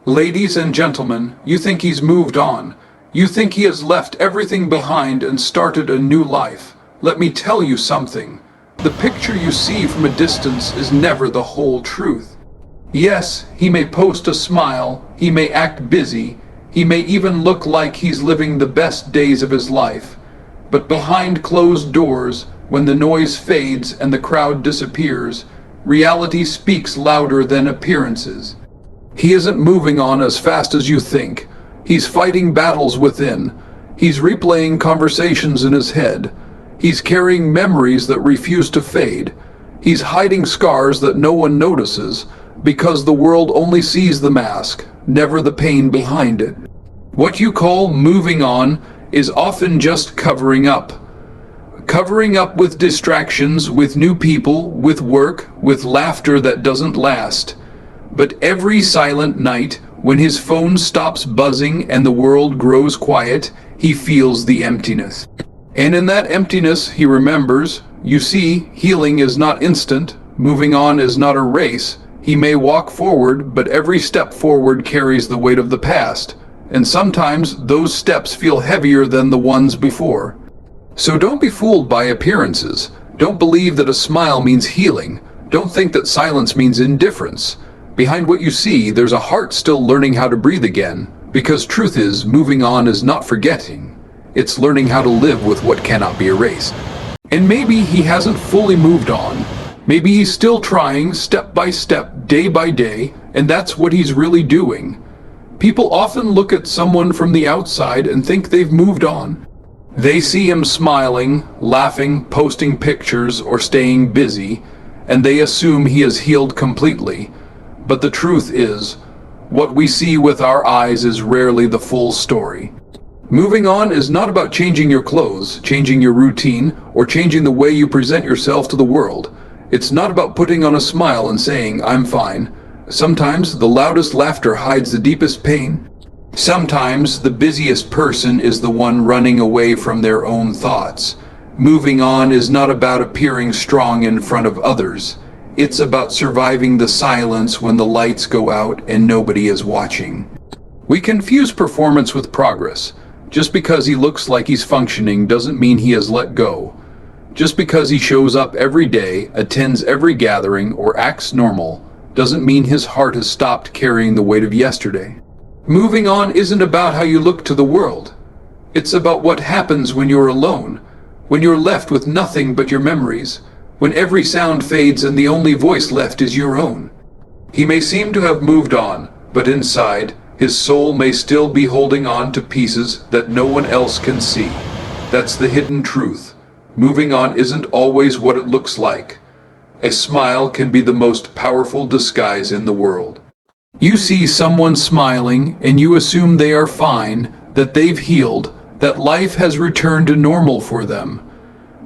Ladies and gentlemen, you think he's moved on. You think he has left everything behind and started a new life. Let me tell you something. The picture you see from a distance is never the whole truth. Yes, he may post a smile, he may act busy, he may even look like he's living the best days of his life. But behind closed doors, when the noise fades and the crowd disappears, reality speaks louder than appearances. He isn't moving on as fast as you think. He's fighting battles within. He's replaying conversations in his head. He's carrying memories that refuse to fade. He's hiding scars that no one notices, because the world only sees the mask, never the pain behind it. What you call moving on is often just covering up. Covering up with distractions, with new people, with work, with laughter that doesn't last. But every silent night, when his phone stops buzzing and the world grows quiet, he feels the emptiness. And in that emptiness, he remembers, you see, healing is not instant, moving on is not a race. He may walk forward, but every step forward carries the weight of the past. And sometimes those steps feel heavier than the ones before. So don't be fooled by appearances. Don't believe that a smile means healing. Don't think that silence means indifference. Behind what you see, there's a heart still learning how to breathe again. Because truth is, moving on is not forgetting. It's learning how to live with what cannot be erased. And maybe he hasn't fully moved on. Maybe he's still trying, step by step, day by day, and that's what he's really doing. People often look at someone from the outside and think they've moved on. They see him smiling, laughing, posting pictures, or staying busy, and they assume he has healed completely. But the truth is, what we see with our eyes is rarely the full story. Moving on is not about changing your clothes, changing your routine, or changing the way you present yourself to the world. It's not about putting on a smile and saying, I'm fine. Sometimes the loudest laughter hides the deepest pain. Sometimes the busiest person is the one running away from their own thoughts. Moving on is not about appearing strong in front of others. It's about surviving the silence when the lights go out and nobody is watching. We confuse performance with progress. Just because he looks like he's functioning doesn't mean he has let go. Just because he shows up every day, attends every gathering, or acts normal, doesn't mean his heart has stopped carrying the weight of yesterday. Moving on isn't about how you look to the world. It's about what happens when you're alone, when you're left with nothing but your memories, when every sound fades and the only voice left is your own. He may seem to have moved on, but inside, his soul may still be holding on to pieces that no one else can see. That's the hidden truth. Moving on isn't always what it looks like. A smile can be the most powerful disguise in the world. You see someone smiling and you assume they are fine, that they've healed, that life has returned to normal for them.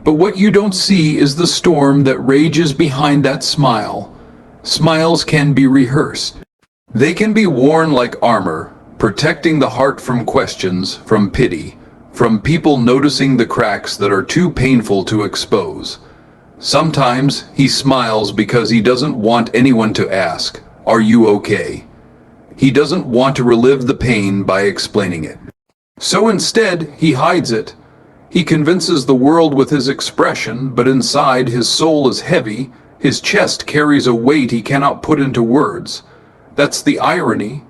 But what you don't see is the storm that rages behind that smile. Smiles can be rehearsed. They can be worn like armor, protecting the heart from questions, from pity, from people noticing the cracks that are too painful to expose. Sometimes he smiles because he doesn't want anyone to ask, "Are you okay?" He doesn't want to relive the pain by explaining it. So instead, he hides it. He convinces the world with his expression, but inside his soul is heavy, his chest carries a weight he cannot put into words. That's the irony.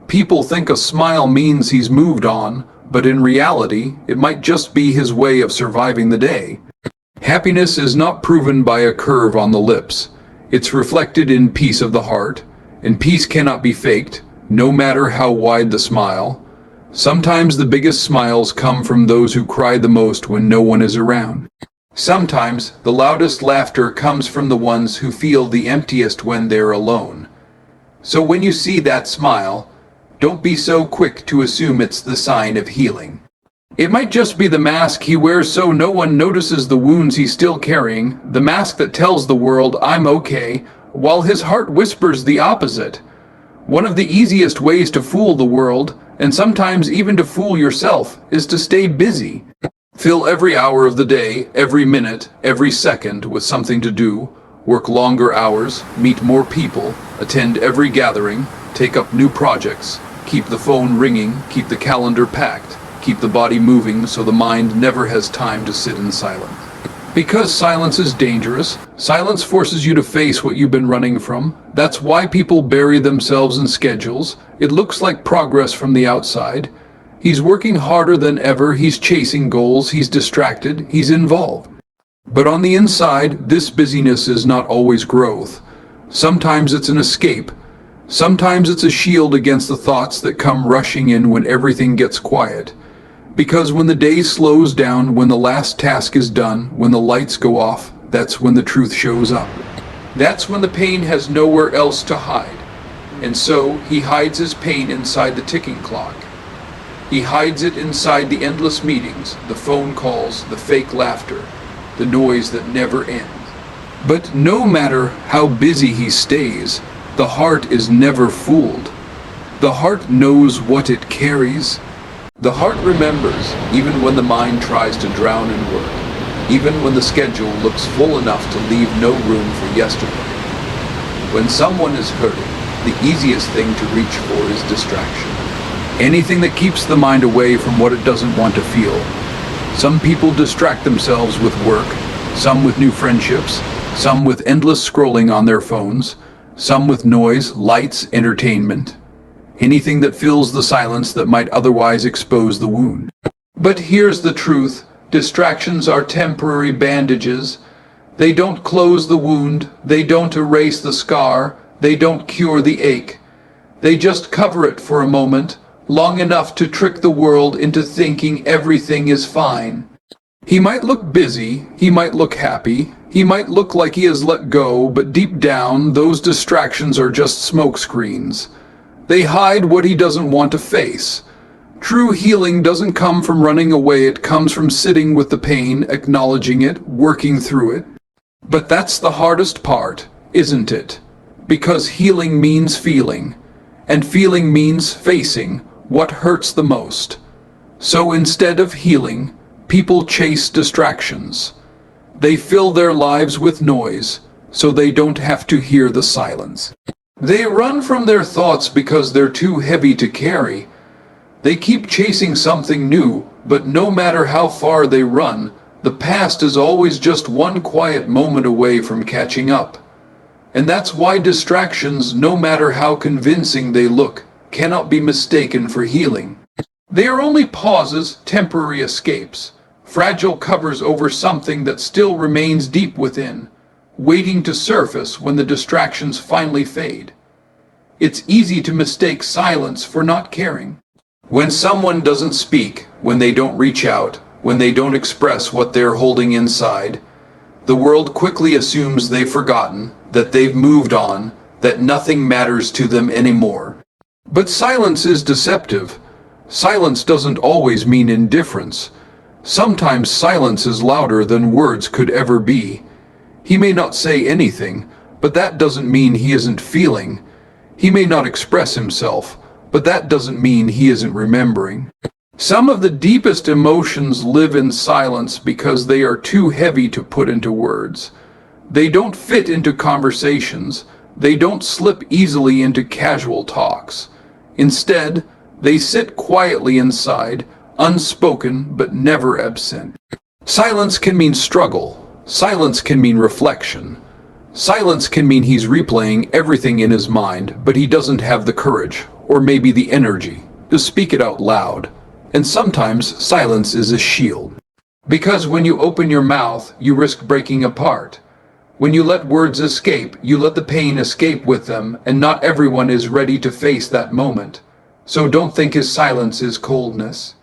People think a smile means he's moved on, but in reality, it might just be his way of surviving the day. Happiness is not proven by a curve on the lips. It's reflected in peace of the heart, and peace cannot be faked, no matter how wide the smile. Sometimes the biggest smiles come from those who cry the most when no one is around. Sometimes the loudest laughter comes from the ones who feel the emptiest when they're alone. So when you see that smile, don't be so quick to assume it's the sign of healing. It might just be the mask he wears so no one notices the wounds he's still carrying, the mask that tells the world, "I'm okay," while his heart whispers the opposite. One of the easiest ways to fool the world, and sometimes even to fool yourself, is to stay busy. Fill every hour of the day, every minute, every second with something to do, work longer hours, meet more people, attend every gathering, take up new projects, keep the phone ringing, keep the calendar packed, keep the body moving so the mind never has time to sit in silence. Because silence is dangerous, silence forces you to face what you've been running from. That's why people bury themselves in schedules. It looks like progress from the outside. He's working harder than ever, he's chasing goals, he's distracted, he's involved. But on the inside, this busyness is not always growth. Sometimes it's an escape. Sometimes it's a shield against the thoughts that come rushing in when everything gets quiet. Because when the day slows down, when the last task is done, when the lights go off, that's when the truth shows up. That's when the pain has nowhere else to hide. And so he hides his pain inside the ticking clock. He hides it inside the endless meetings, the phone calls, the fake laughter, the noise that never ends. But no matter how busy he stays, the heart is never fooled. The heart knows what it carries. The heart remembers, even when the mind tries to drown in work, even when the schedule looks full enough to leave no room for yesterday. When someone is hurting, the easiest thing to reach for is distraction. Anything that keeps the mind away from what it doesn't want to feel. Some people distract themselves with work, some with new friendships, some with endless scrolling on their phones, some with noise, lights, entertainment. Anything that fills the silence that might otherwise expose the wound. But here's the truth. Distractions are temporary bandages. They don't close the wound. They don't erase the scar. They don't cure the ache. They just cover it for a moment, long enough to trick the world into thinking everything is fine. He might look busy. He might look happy. He might look like he has let go, but deep down, those distractions are just smoke screens. They hide what he doesn't want to face. True healing doesn't come from running away, it comes from sitting with the pain, acknowledging it, working through it. But that's the hardest part, isn't it? Because healing means feeling, and feeling means facing what hurts the most. So instead of healing, people chase distractions. They fill their lives with noise, so they don't have to hear the silence. They run from their thoughts because they're too heavy to carry. They keep chasing something new, but no matter how far they run, the past is always just one quiet moment away from catching up. And that's why distractions, no matter how convincing they look, cannot be mistaken for healing. They are only pauses, temporary escapes, fragile covers over something that still remains deep within, waiting to surface when the distractions finally fade. It's easy to mistake silence for not caring. When someone doesn't speak, when they don't reach out, when they don't express what they're holding inside, the world quickly assumes they've forgotten, that they've moved on, that nothing matters to them anymore. But silence is deceptive. Silence doesn't always mean indifference. Sometimes silence is louder than words could ever be. He may not say anything, but that doesn't mean he isn't feeling. He may not express himself, but that doesn't mean he isn't remembering. Some of the deepest emotions live in silence because they are too heavy to put into words. They don't fit into conversations. They don't slip easily into casual talks. Instead, they sit quietly inside, unspoken but never absent. Silence can mean struggle. Silence can mean reflection. Silence can mean he's replaying everything in his mind, but he doesn't have the courage, or maybe the energy, to speak it out loud. And sometimes silence is a shield. Because when you open your mouth, you risk breaking apart. When you let words escape, you let the pain escape with them, and not everyone is ready to face that moment. So don't think his silence is coldness.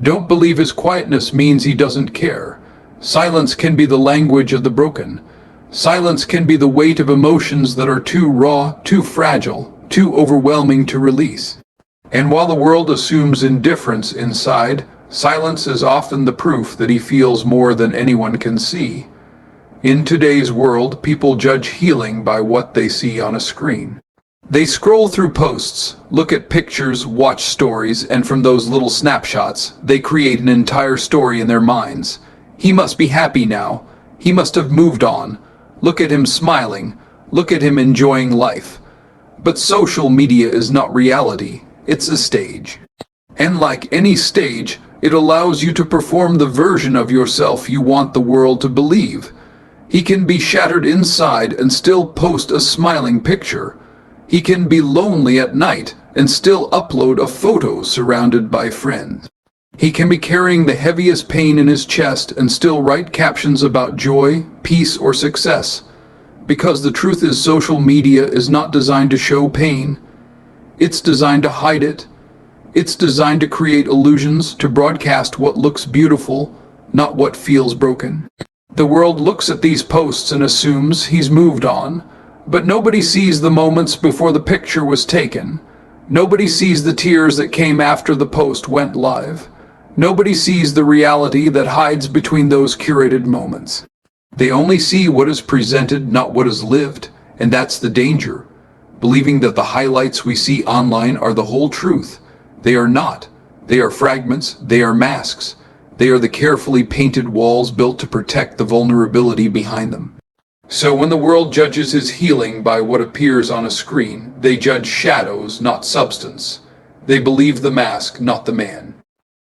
Don't believe his quietness means he doesn't care. Silence can be the language of the broken. Silence can be the weight of emotions that are too raw, too fragile, too overwhelming to release. And while the world assumes indifference inside, silence is often the proof that he feels more than anyone can see. In today's world, people judge healing by what they see on a screen. They scroll through posts, look at pictures, watch stories, and from those little snapshots, they create an entire story in their minds. He must be happy now. He must have moved on. Look at him smiling. Look at him enjoying life. But social media is not reality, it's a stage. And like any stage, it allows you to perform the version of yourself you want the world to believe. He can be shattered inside and still post a smiling picture. He can be lonely at night and still upload a photo surrounded by friends. He can be carrying the heaviest pain in his chest and still write captions about joy, peace, or success. Because the truth is, social media is not designed to show pain. It's designed to hide it. It's designed to create illusions, to broadcast what looks beautiful, not what feels broken. The world looks at these posts and assumes he's moved on, but nobody sees the moments before the picture was taken. Nobody sees the tears that came after the post went live. Nobody sees the reality that hides between those curated moments. They only see what is presented, not what is lived, and that's the danger. Believing that the highlights we see online are the whole truth. They are not. They are fragments, they are masks. They are the carefully painted walls built to protect the vulnerability behind them. So when the world judges his healing by what appears on a screen, they judge shadows, not substance. They believe the mask, not the man.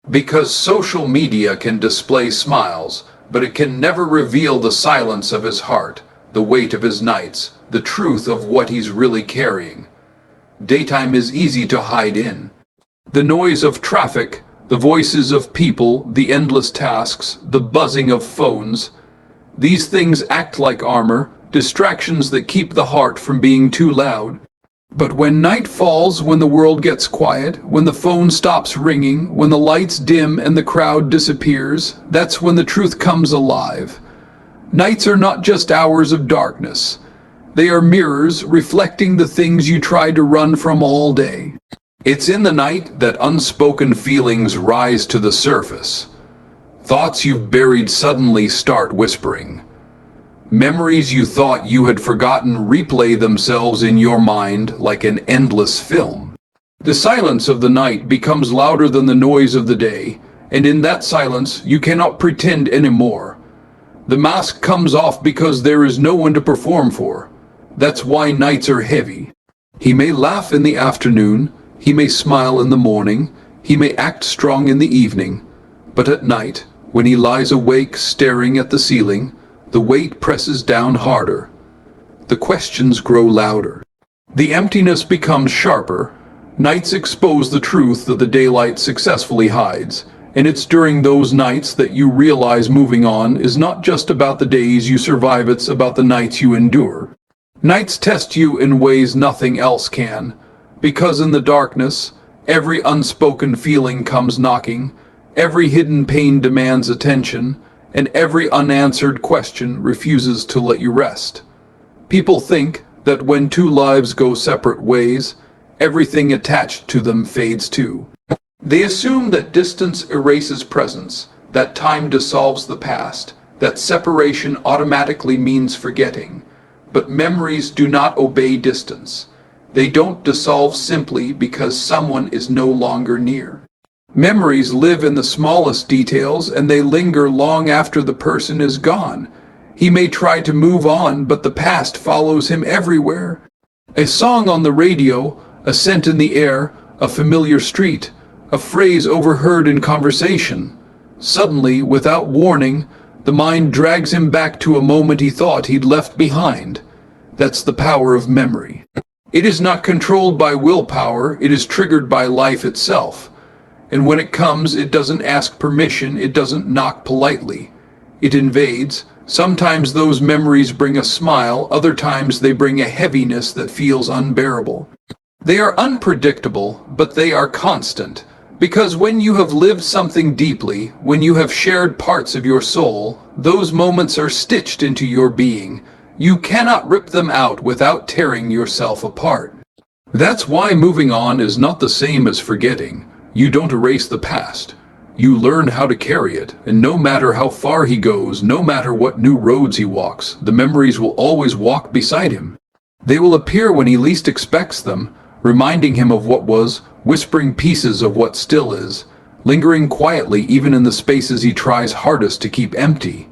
Because social media can display smiles, but it can never reveal the silence of his heart, the weight of his nights, the truth of what he's really carrying. Daytime is easy to hide in. The noise of traffic, the voices of people, the endless tasks, the buzzing of phones, these things act like armor, distractions that keep the heart from being too loud. But when night falls, when the world gets quiet, when the phone stops ringing, when the lights dim and the crowd disappears, that's when the truth comes alive. Nights are not just hours of darkness. They are mirrors reflecting the things you tried to run from all day. It's in the night that unspoken feelings rise to the surface. Thoughts you've buried suddenly start whispering. Memories you thought you had forgotten replay themselves in your mind like an endless film. The silence of the night becomes louder than the noise of the day, and in that silence you cannot pretend anymore. The mask comes off because there is no one to perform for. That's why nights are heavy. He may laugh in the afternoon, he may smile in the morning, he may act strong in the evening, but at night, when he lies awake staring at the ceiling, the weight presses down harder. The questions grow louder. The emptiness becomes sharper. Nights expose the truth that the daylight successfully hides, and it's during those nights that you realize moving on is not just about the days you survive, it's about the nights you endure. Nights test you in ways nothing else can, because in the darkness, every unspoken feeling comes knocking, every hidden pain demands attention, and every unanswered question refuses to let you rest. People think that when two lives go separate ways, everything attached to them fades too. They assume that distance erases presence, that time dissolves the past, that separation automatically means forgetting. But memories do not obey distance. They don't dissolve simply because someone is no longer near. Memories live in the smallest details, and they linger long after the person is gone. He may try to move on, but the past follows him everywhere. A song on the radio, a scent in the air, a familiar street, a phrase overheard in conversation. Suddenly, without warning, the mind drags him back to a moment he thought he'd left behind. That's the power of memory. It is not controlled by willpower, it is triggered by life itself. And when it comes, it doesn't ask permission, it doesn't knock politely. It invades. Sometimes those memories bring a smile, other times they bring a heaviness that feels unbearable. They are unpredictable, but they are constant. Because when you have lived something deeply, when you have shared parts of your soul, those moments are stitched into your being. You cannot rip them out without tearing yourself apart. That's why moving on is not the same as forgetting. You don't erase the past. You learn how to carry it, and no matter how far he goes, no matter what new roads he walks, the memories will always walk beside him. They will appear when he least expects them, reminding him of what was, whispering pieces of what still is, lingering quietly even in the spaces he tries hardest to keep empty.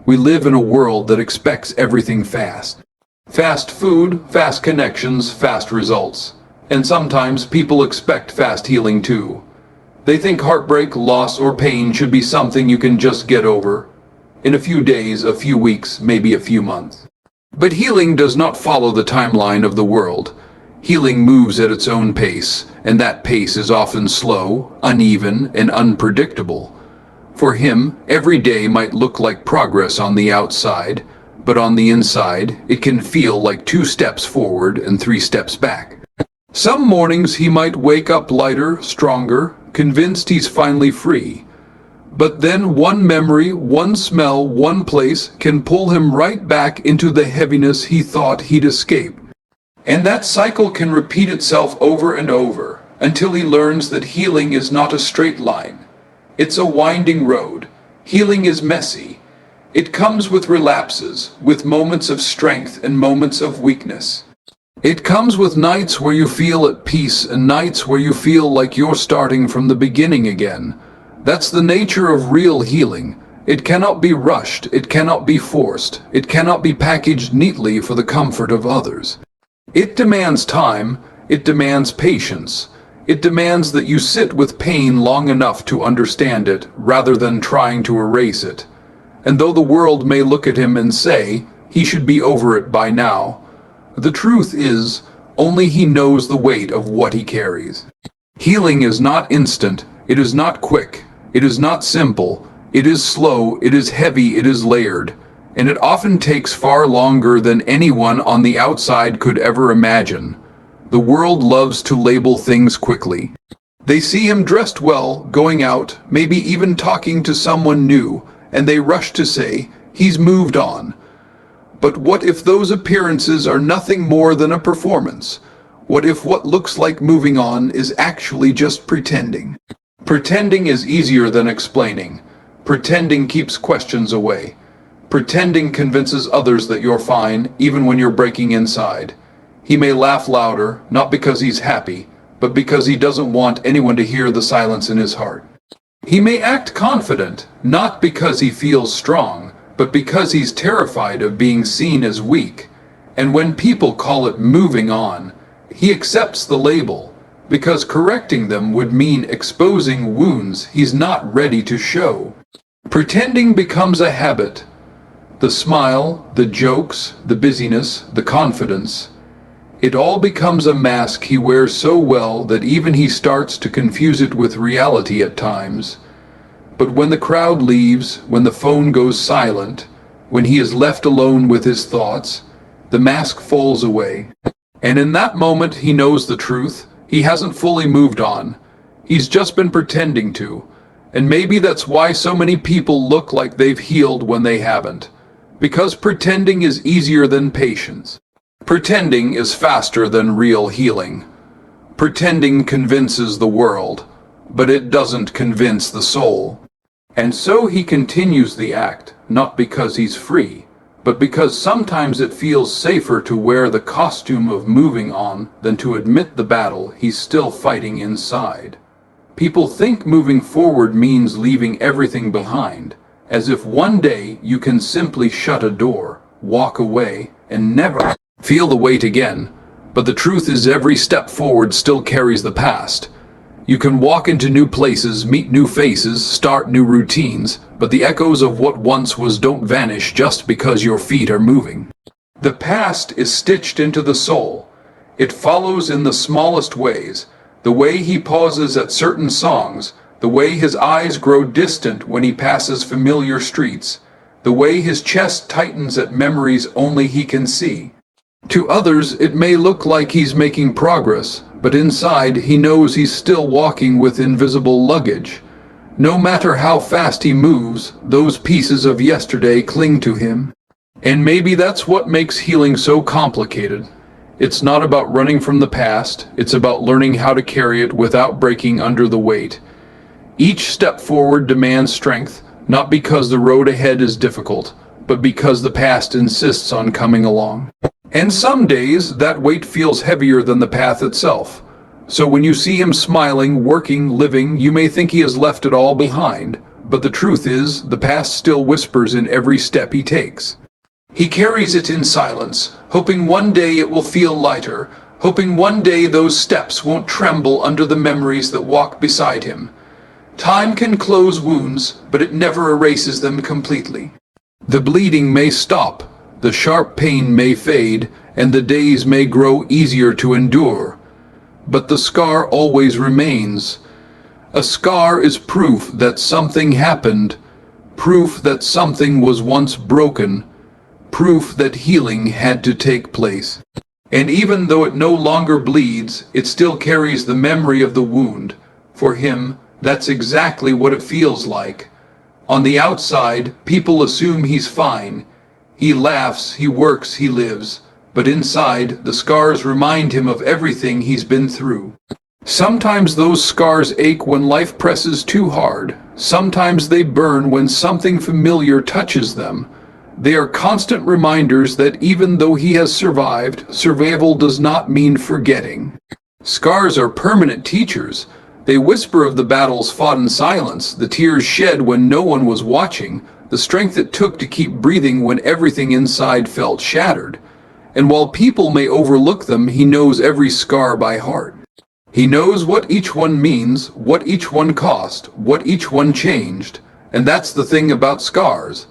We live in a world that expects everything fast. Fast food, fast connections, fast results. And sometimes people expect fast healing too. They think heartbreak, loss, or pain should be something you can just get over in a few days, a few weeks, maybe a few months. But healing does not follow the timeline of the world. Healing moves at its own pace, and that pace is often slow, uneven, and unpredictable. For him, every day might look like progress on the outside, but on the inside, it can feel like 2 steps forward and 3 steps back. Some mornings he might wake up lighter, stronger, convinced he's finally free. But then one memory, one smell, one place can pull him right back into the heaviness he thought he'd escape. And that cycle can repeat itself over and over, until he learns that healing is not a straight line. It's a winding road. Healing is messy. It comes with relapses, with moments of strength and moments of weakness. It comes with nights where you feel at peace and nights where you feel like you're starting from the beginning again. That's the nature of real healing. It cannot be rushed, it cannot be forced, it cannot be packaged neatly for the comfort of others. It demands time, it demands patience. It demands that you sit with pain long enough to understand it, rather than trying to erase it. And though the world may look at him and say, he should be over it by now, the truth is, only he knows the weight of what he carries. Healing is not instant, it is not quick, it is not simple, it is slow, it is heavy, it is layered, and it often takes far longer than anyone on the outside could ever imagine. The world loves to label things quickly. They see him dressed well, going out, maybe even talking to someone new, and they rush to say, he's moved on. But what if those appearances are nothing more than a performance? What if what looks like moving on is actually just pretending? Pretending is easier than explaining. Pretending keeps questions away. Pretending convinces others that you're fine, even when you're breaking inside. He may laugh louder, not because he's happy, but because he doesn't want anyone to hear the silence in his heart. He may act confident, not because he feels strong, but because he's terrified of being seen as weak. And when people call it moving on, he accepts the label, because correcting them would mean exposing wounds he's not ready to show. Pretending becomes a habit. The smile, the jokes, the busyness, the confidence. It all becomes a mask he wears so well that even he starts to confuse it with reality at times. But when the crowd leaves, when the phone goes silent, when he is left alone with his thoughts, the mask falls away. And in that moment he knows the truth. He hasn't fully moved on. He's just been pretending to. And maybe that's why so many people look like they've healed when they haven't. Because pretending is easier than patience. Pretending is faster than real healing. Pretending convinces the world, but it doesn't convince the soul. And so he continues the act, not because he's free, but because sometimes it feels safer to wear the costume of moving on than to admit the battle he's still fighting inside. People think moving forward means leaving everything behind, as if one day you can simply shut a door, walk away, and never feel the weight again. But the truth is every step forward still carries the past. You can walk into new places, meet new faces, start new routines, but the echoes of what once was don't vanish just because your feet are moving. The past is stitched into the soul. It follows in the smallest ways. The way he pauses at certain songs, the way his eyes grow distant when he passes familiar streets, the way his chest tightens at memories only he can see. To others, it may look like he's making progress, but inside he knows he's still walking with invisible luggage. No matter how fast he moves, those pieces of yesterday cling to him. And maybe that's what makes healing so complicated. It's not about running from the past, it's about learning how to carry it without breaking under the weight. Each step forward demands strength, not because the road ahead is difficult, but because the past insists on coming along. And some days, that weight feels heavier than the path itself. So when you see him smiling, working, living, you may think he has left it all behind. But the truth is, the past still whispers in every step he takes. He carries it in silence, hoping one day it will feel lighter, hoping one day those steps won't tremble under the memories that walk beside him. Time can close wounds, but it never erases them completely. The bleeding may stop, the sharp pain may fade, and the days may grow easier to endure. But the scar always remains. A scar is proof that something happened, proof that something was once broken, proof that healing had to take place. And even though it no longer bleeds, it still carries the memory of the wound. For him, that's exactly what it feels like. On the outside, people assume he's fine. He laughs, he works, he lives. But inside, the scars remind him of everything he's been through. Sometimes those scars ache when life presses too hard. Sometimes they burn when something familiar touches them. They are constant reminders that even though he has survived, survival does not mean forgetting. Scars are permanent teachers. They whisper of the battles fought in silence, the tears shed when no one was watching, the strength it took to keep breathing when everything inside felt shattered. And while people may overlook them, he knows every scar by heart. He knows what each one means, what each one cost, what each one changed. And that's the thing about scars.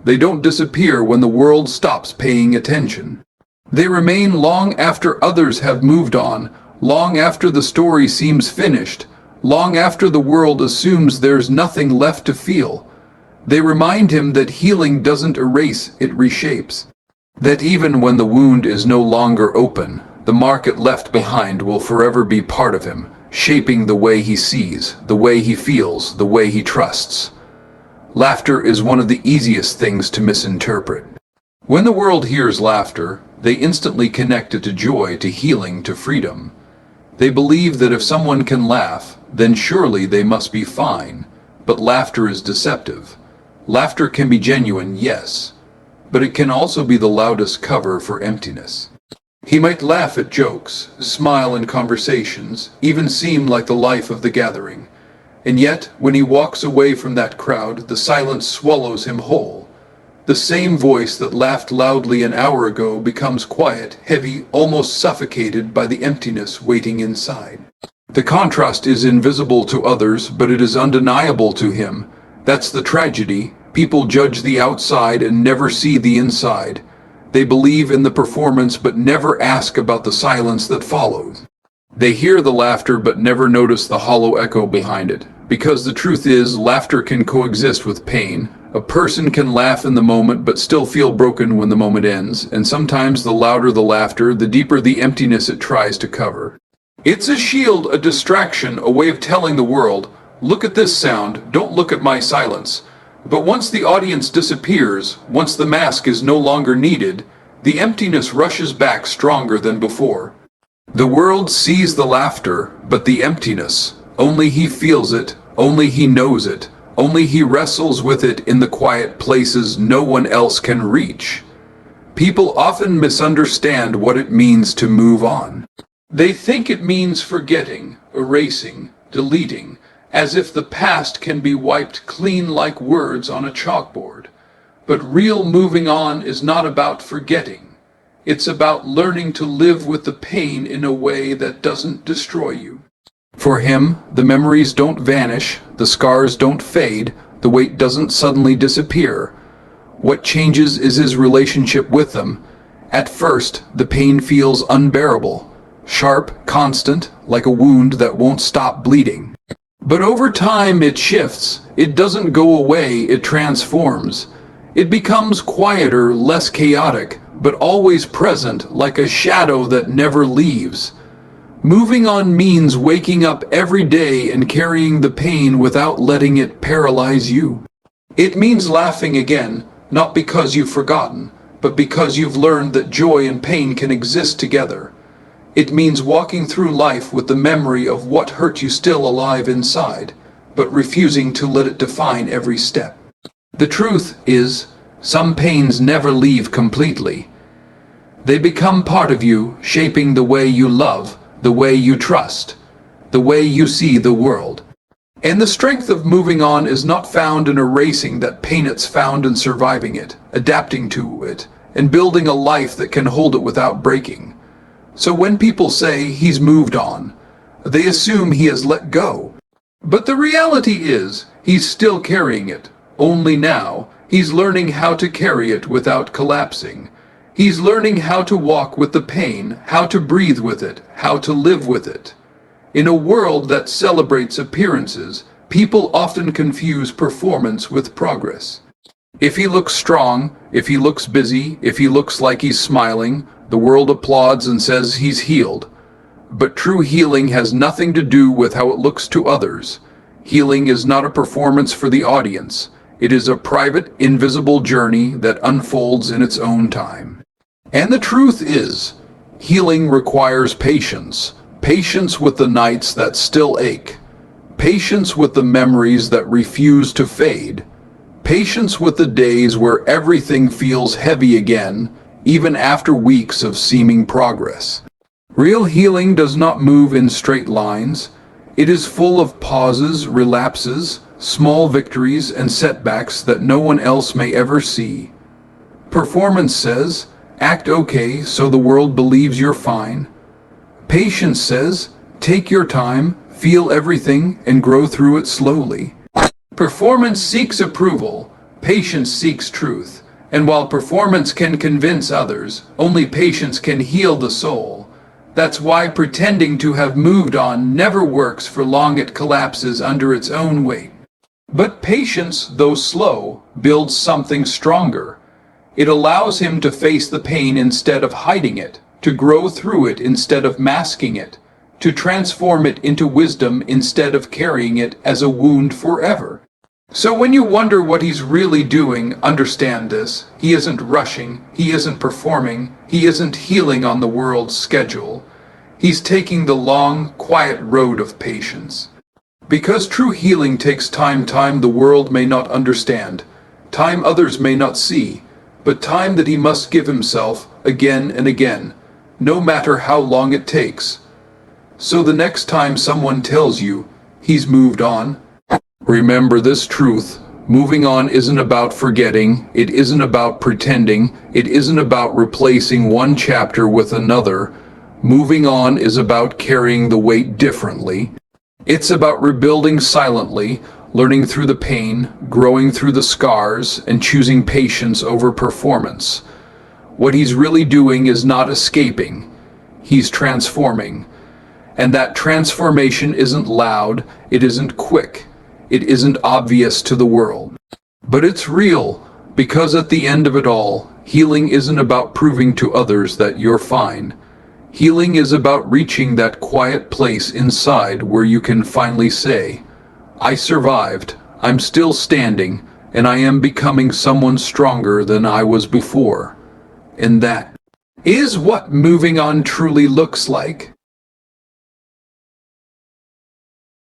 They don't disappear when the world stops paying attention. They remain long after others have moved on, long after the story seems finished, long after the world assumes there's nothing left to feel. They remind him that healing doesn't erase, it reshapes. That even when the wound is no longer open, the mark it left behind will forever be part of him, shaping the way he sees, the way he feels, the way he trusts. Laughter is one of the easiest things to misinterpret. When the world hears laughter, they instantly connect it to joy, to healing, to freedom. They believe that if someone can laugh, then surely they must be fine. But laughter is deceptive. Laughter can be genuine, yes, but it can also be the loudest cover for emptiness. He might laugh at jokes, smile in conversations, even seem like the life of the gathering. And yet, when he walks away from that crowd, the silence swallows him whole. The same voice that laughed loudly an hour ago becomes quiet, heavy, almost suffocated by the emptiness waiting inside. The contrast is invisible to others, but it is undeniable to him. That's the tragedy. People judge the outside and never see the inside. They believe in the performance but never ask about the silence that follows. They hear the laughter but never notice the hollow echo behind it. Because the truth is, laughter can coexist with pain. A person can laugh in the moment but still feel broken when the moment ends, and sometimes the louder the laughter, the deeper the emptiness it tries to cover. It's a shield, a distraction, a way of telling the world, look at this sound, don't look at my silence. But once the audience disappears, once the mask is no longer needed, the emptiness rushes back stronger than before. The world sees the laughter, but the emptiness, only he feels it, only he knows it, only he wrestles with it in the quiet places no one else can reach. People often misunderstand what it means to move on. They think it means forgetting, erasing, deleting, as if the past can be wiped clean like words on a chalkboard. But real moving on is not about forgetting. It's about learning to live with the pain in a way that doesn't destroy you. For him, the memories don't vanish, the scars don't fade, the weight doesn't suddenly disappear. What changes is his relationship with them. At first, the pain feels unbearable, sharp, constant, like a wound that won't stop bleeding. But over time it shifts. It doesn't go away, it transforms. It becomes quieter, less chaotic, but always present, like a shadow that never leaves. Moving on means waking up every day and carrying the pain without letting it paralyze you. It means laughing again, not because you've forgotten, but because you've learned that joy and pain can exist together. It means walking through life with the memory of what hurt you still alive inside, but refusing to let it define every step. The truth is, some pains never leave completely. They become part of you, shaping the way you love, the way you trust, the way you see the world. And the strength of moving on is not found in erasing that pain, it's found in surviving it, adapting to it, and building a life that can hold it without breaking. So when people say he's moved on, they assume he has let go. But the reality is, he's still carrying it. Only now, he's learning how to carry it without collapsing. He's learning how to walk with the pain, how to breathe with it, how to live with it. In a world that celebrates appearances, people often confuse performance with progress. If he looks strong, if he looks busy, if he looks like he's smiling, the world applauds and says he's healed. But true healing has nothing to do with how it looks to others. Healing is not a performance for the audience. It is a private, invisible journey that unfolds in its own time. And the truth is, healing requires patience. Patience with the nights that still ache. Patience with the memories that refuse to fade. Patience with the days where everything feels heavy again, even after weeks of seeming progress. Real healing does not move in straight lines. It is full of pauses, relapses, small victories, and setbacks that no one else may ever see. Performance says, act okay so the world believes you're fine. Patience says, take your time, feel everything, and grow through it slowly. Performance seeks approval, patience seeks truth. And while performance can convince others, only patience can heal the soul. That's why pretending to have moved on never works for long. It collapses under its own weight. But patience, though slow, builds something stronger. It allows him to face the pain instead of hiding it, to grow through it instead of masking it, to transform it into wisdom instead of carrying it as a wound forever. So when you wonder what he's really doing, understand this. He isn't rushing, he isn't performing, he isn't healing on the world's schedule. He's taking the long, quiet road of patience. Because true healing takes time the world may not understand, time others may not see, but time that he must give himself again and again, no matter how long it takes. So the next time someone tells you he's moved on, remember this truth. Moving on isn't about forgetting, it isn't about pretending, it isn't about replacing one chapter with another. Moving on is about carrying the weight differently. It's about rebuilding silently, learning through the pain, growing through the scars, and choosing patience over performance. What he's really doing is not escaping, he's transforming. And that transformation isn't loud, it isn't quick. It isn't obvious to the world. But it's real, because at the end of it all, healing isn't about proving to others that you're fine. Healing is about reaching that quiet place inside where you can finally say, I survived, I'm still standing, and I am becoming someone stronger than I was before. And that is what moving on truly looks like.